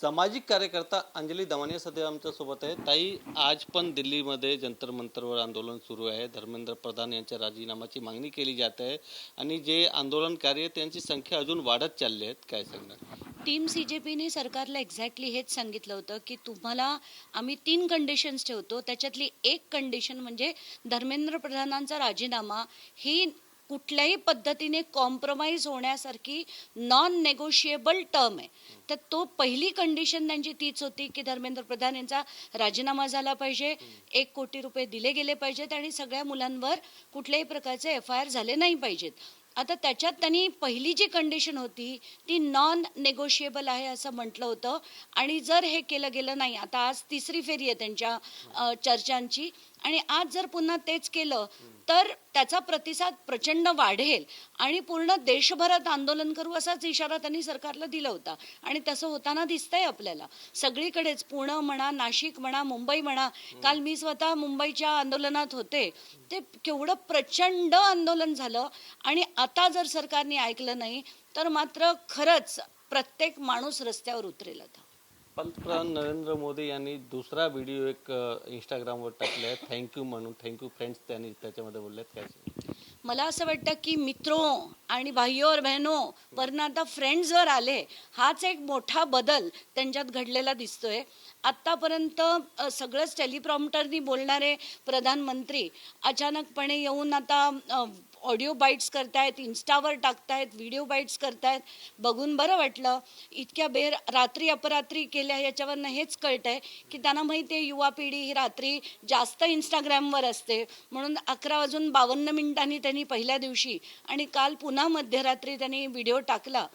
सामाजिक कार्यकर्ता अंजली दमानिया सध्या आमच्या सोबत आहे। ताई, आज पण दिल्लीमध्ये जंतर मंतरवर आंदोलन सुरू आहे। धर्मेंद्र प्रधान यांच्या राजीनाम्याची मागणी केली जात आहे आणि जे आंदोलनकारी आहेत त्यांची संख्या अजून वाढत चालली आहे। काय सांगणार? टीम सीजेपीने सरकारला एक्झॅक्टली हेच सांगितलं होतं की तुम्हाला आम्ही 3 कंडिशन्स ठेवतो, त्याच्यातली एक कंडिशन म्हणजे धर्मेंद्र प्रधानांचा राजीनामा ही कुठल्याही पद्धतीने कॉम्प्रोमाइज होण्यासारखी नॉन नेगोशिएबल टर्म आहे। तर तो पहिली कंडिशन त्यांची तीच होती की धर्मेंद्र प्रधान यांचा राजीनामा झाला पाहिजे, 1 कोटी रुपये दिले गेले पाहिजेत आणि सगळ्या मुलांवर कुठल्याही प्रकारचे FIR झाले नाही पाहिजेत। आता त्याच्यात त्यांनी पहिली जी कंडिशन होती ती नॉन नेगोशिएबल आहे असं म्हटलं होतं आणि जर हे केलं गेलं नाही, आता आज तिसरी फेरी आहे त्यांच्या चर्चांची आणि आज जर पुन्हा तेच केलं तर त्याचा प्रतिसाद प्रचंड वाढेल आणि पूर्ण देशभरात आंदोलन करू असाच इशारा त्यांनी सरकारला दिला होता आणि तसं होताना दिसतंय आपल्याला सगळीकडेच। पुणे म्हणा, नाशिक म्हणा, मुंबई म्हणा, काल मी स्वतः मुंबईच्या आंदोलनात होते, ते केवढं प्रचंड आंदोलन झालं आणि आता जर सरकारने ऐकलं नाही तर मात्र खरंच प्रत्येक माणूस रस्त्यावर उतरेल। आता पंतप्रधान नरेंद्र मोदी यांनी दुसरा व्हिडिओ एक इंस्टाग्रामवर टाकलाय, थँक्यू म्हणून। थँक्यू फ्रेंड्स त्यांनी त्याच्यामध्ये बोललेत। काय मला असं वाटतं की मित्रों आणि भाइयों और बहनों वरनं आता फ्रेंड्सवर आले, हाच एक मोठा बदल त्यांच्यात घडलेला दिसतोय। आत्तापर्यंत सगळंच टेलिप्रॉम्प्टरनी बोलणारे प्रधानमंत्री अचानकपणे येऊन आता ऑडिओ बाईट्स करतायत, इन्स्टावर टाकतायत, व्हिडिओ बाईट्स करतायत, बघून बरं वाटलं। इतक्या रात्री अपरात्री केल्या याच्यावरनं हेच कळतंय की त्यांना माहिती आहे युवा पिढी ही रात्री जास्त इंस्टाग्रामवर असते, म्हणून 11:52 त्यांनी पहिल्या दिवशी आणि काल पुन्हा मध्यरात्री त्यांनी व्हिडिओ टाकला।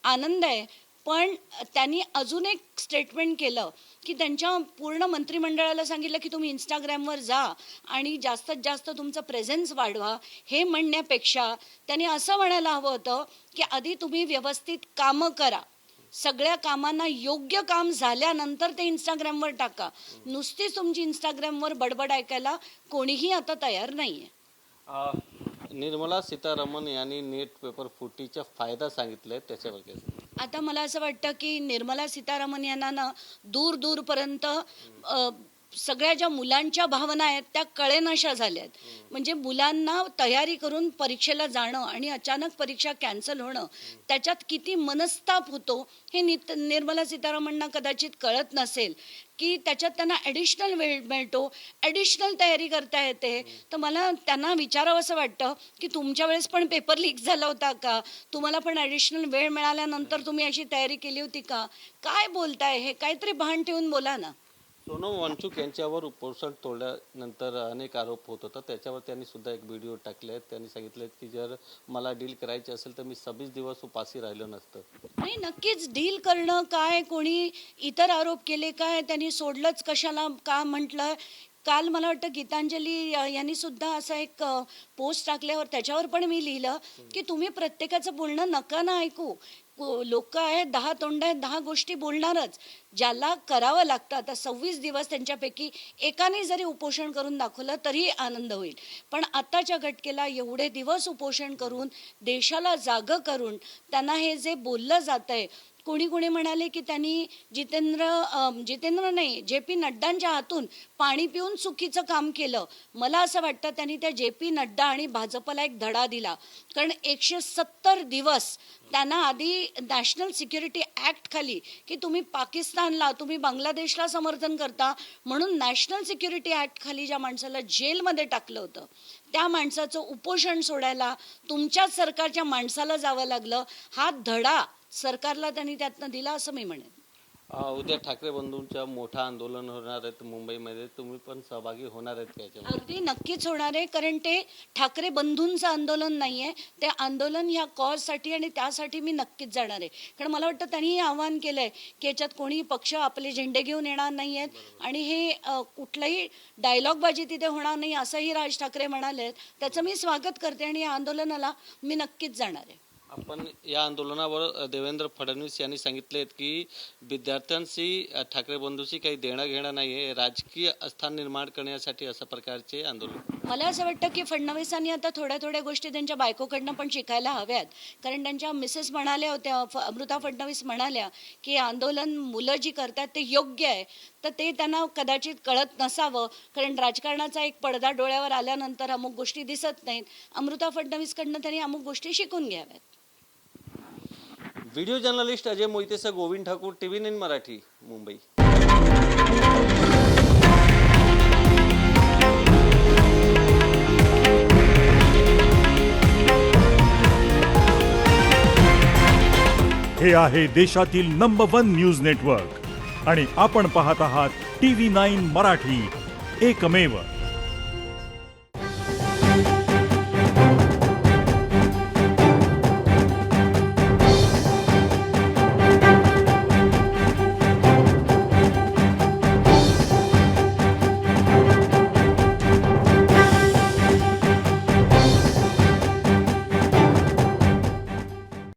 आनंद आहे, पण त्यांनी अजून एक स्टेटमेंट केलं की त्यांच्या पूर्ण मंत्रिमंडळाला सांगितलं की तुम्ही इंस्टाग्रामवर जा आणि जास्तीत जास्त तुमचं प्रेझेन्स वाढवा। हे म्हणण्यापेक्षा त्यांनी असं म्हणायला हवं होतं की आधी तुम्ही व्यवस्थित कामं करा, सगळ्या कामांना योग्य काम झाल्यानंतर ते इंस्टाग्रामवर टाका। नुसतीच तुमची इंस्टाग्रामवर बडबड ऐकायला कोणीही आता तयार नाही आहे। निर्मला सीतारामन यांनी नेट पेपर फुटीचा फायदा सांगितलाय, त्याच्यावर काय? आता मला असं वाटतं की निर्मला सीतारामन यांना ना दूरपर्यंत सगळ्या ज्या मुलांच्या भावना आहेत त्या कळेनाशा झाल्यात। म्हणजे मुलांना तयारी करून परीक्षेला जाणं आणि अचानक परीक्षा कॅन्सल होणं, त्याच्यात किती मनस्ताप होतो हे निर्मला सीतारामनना कदाचित कळत नसेल की त्याच्यात त्यांना ॲडिशनल वेळ मिळतो, ॲडिशनल तयारी करता येते। तर मला त्यांना विचारावं असं वाटतं की तुमच्या वेळेस पण पेपर लीक झाला होता का? तुम्हाला पण ॲडिशनल वेळ मिळाल्यानंतर तुम्ही अशी तयारी केली होती का? काय बोलताय? हे काहीतरी भान ठेवून बोला ना। सोनम वांगचुक यांच्यावर उपोषण तोडल्यानंतर अनेक आरोप होत होता, त्याच्यावर त्यांनी सुद्धा एक व्हिडिओ टाकले। त्यांनी सांगितले की जर मला डील करायची असेल तर मी 26 दिवस उपाशी राहिलो नसतं। नाही, नक्कीच डील करणं काय, कोणी इतर आरोप केले काय, त्यांनी सोडलंच कशाला का म्हटलं। काल मला वाटतं गीतांजली यांनी सुद्धा असा एक पोस्ट टाकल्यावर त्याच्यावर पण मी लिहिलं की तुम्ही प्रत्येकाचं बोलणं नका ना ऐकू। लोक आहेत, 10 तोंड आहेत, 10 गोष्टी बोलणारच। ज्याला करावं लागतं, आता 26 दिवस त्यांच्यापैकी एकाने जरी उपोषण करून दाखवलं तरी आनंद होईल, पण आत्ताच्या घटकेला एवढे दिवस उपोषण करून देशाला जागं करून त्यांना हे जे बोललं जातंय, कोणी म्हणाले की त्यांनी जितेंद्र नाही JP नड्डांच्या हातून पाणी पिऊन चुकीचं काम केलं। मला असं वाटतं त्यांनी त्या JP नड्डा आणि भाजपला एक धडा दिला, कारण 170 दिवस त्यांना आधी नॅशनल सिक्युरिटी ॲक्ट खाली की तुम्ही पाकिस्तानला, तुम्ही बांगलादेशला समर्थन करता म्हणून नॅशनल सिक्युरिटी ॲक्ट खाली ज्या माणसाला जेलमध्ये टाकलं होतं, त्या माणसाचं उपोषण सोडायला तुमच्याच सरकारच्या माणसाला जावं लागलं। हा धडा सरकारला त्यांनी त्यातनं दिला असं मी म्हणेन। उद्या ठाकरे बंधूंच्या मोठं आंदोलन होणार आहे मुंबईमध्ये, तुम्ही पण सहभागी होणार आहेत त्याच्यामध्ये? अगदी नक्कीच होणार आहे, कारण ते ठाकरे बंधूंचं आंदोलन नाही आहे, ते आंदोलन ह्या कॉजसाठी आणि त्यासाठी मी नक्कीच जाणार आहे। कारण मला वाटतं त्यांनी आवाहन केलं आहे की याच्यात कोणी पक्ष आपले झेंडे घेऊन येणार नाही आहेत आणि हे कुठलाही डायलॉगबाजी तिथे होणार नाही असंही राज ठाकरे म्हणाले। त्याचं मी स्वागत करते आणि या आंदोलनाला मी नक्कीच जाणार आहे। आपण या आंदोलनावर देवेंद्र फडणवीस यांनी सांगितले की विद्यार्थ्यांशी ठाकरे बंधूंशी काही देणं घेणं नाही आहे, राजकीय स्थान निर्माण करण्यासाठी अशा प्रकारचे आंदोलन मला असं वाटतं की फडणवीसांनी आता थोड्या थोड्या गोष्टी त्यांच्या बायकोकडनं पण शिकायला हव्यात. कारण त्यांच्या मिसेस म्हणाल्या होत्या, अमृता फडणवीस म्हणाल्या की आंदोलन मुलं जी करतात ते योग्य आहे. तर ते त्यांना कदाचित कळत नसावं, कारण राजकारणाचा एक पडदा डोळ्यावर आल्यानंतर अमुक गोष्टी दिसत नाहीत. अमृता फडणवीसकडनं त्यांनी अमुक गोष्टी शिकून घ्याव्यात. व्हिडिओ जर्नलिस्ट अजय मोहितेसह गोविंद ठाकूर, TV9 मराठी, मुंबई. हे आहे देशातील नंबर 1 न्यूज नेटवर्क आणि आपण पाहत आहात TV9 मराठी, एकमेव.